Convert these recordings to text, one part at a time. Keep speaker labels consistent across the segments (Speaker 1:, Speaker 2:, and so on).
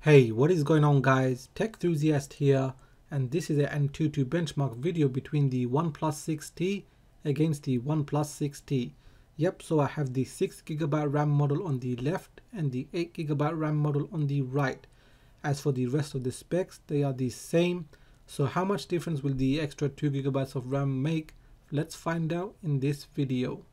Speaker 1: Hey, what is going on guys? Tech Enthusiast here, and this is an Antutu benchmark video between the OnePlus 6T against the OnePlus 6T. Yep, so I have the 6GB RAM model on the left and the 8GB RAM model on the right. As for the rest of the specs, they are the same. So how much difference will the extra 2GB of RAM make? Let's find out in this video.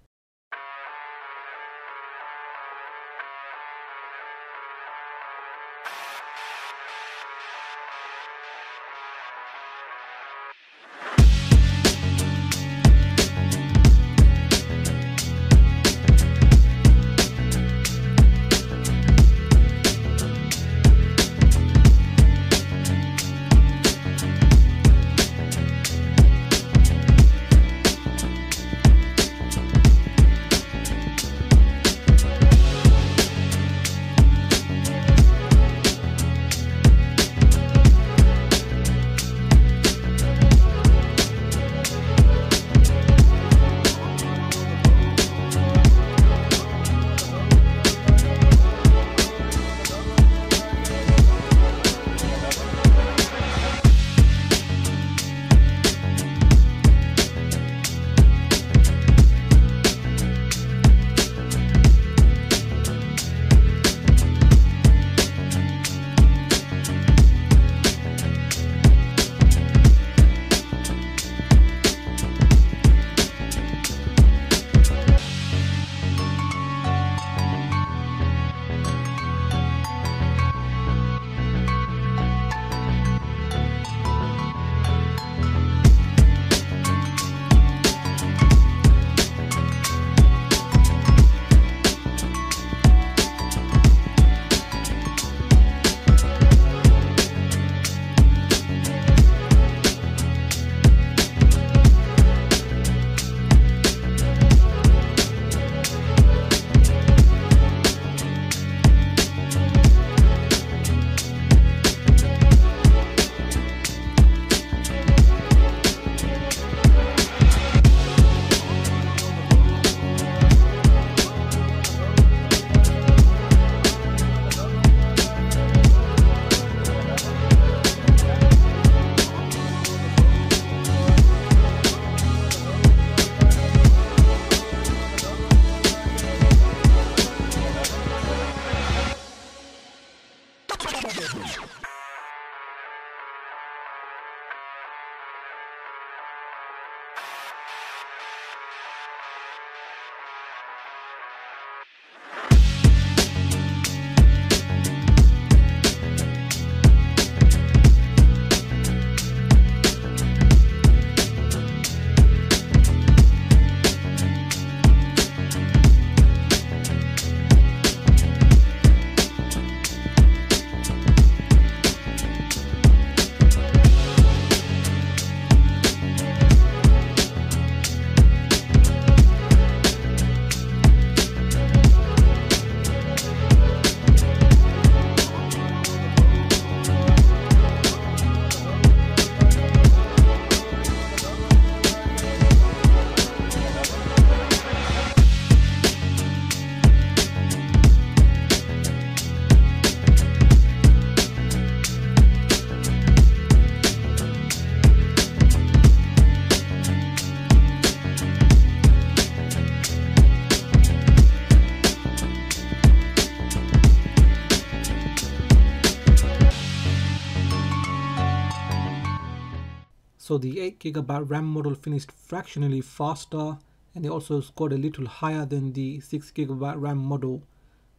Speaker 1: So the 8GB RAM model finished fractionally faster, and they also scored a little higher than the 6GB RAM model.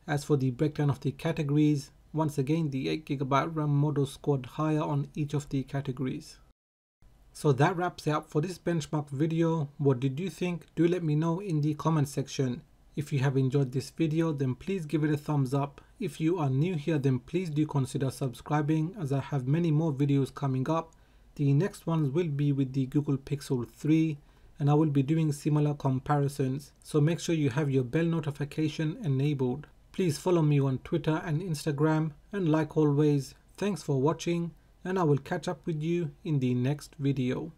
Speaker 1: As for the breakdown of the categories, once again the 8GB RAM model scored higher on each of the categories. So that wraps it up for this benchmark video. What did you think? Do let me know in the comment section. If you have enjoyed this video, then please give it a thumbs up. If you are new here, then please do consider subscribing, as I have many more videos coming up. The next ones will be with the Google Pixel 3, and I will be doing similar comparisons, so make sure you have your bell notification enabled. Please follow me on Twitter and Instagram, and like always, thanks for watching, and I will catch up with you in the next video.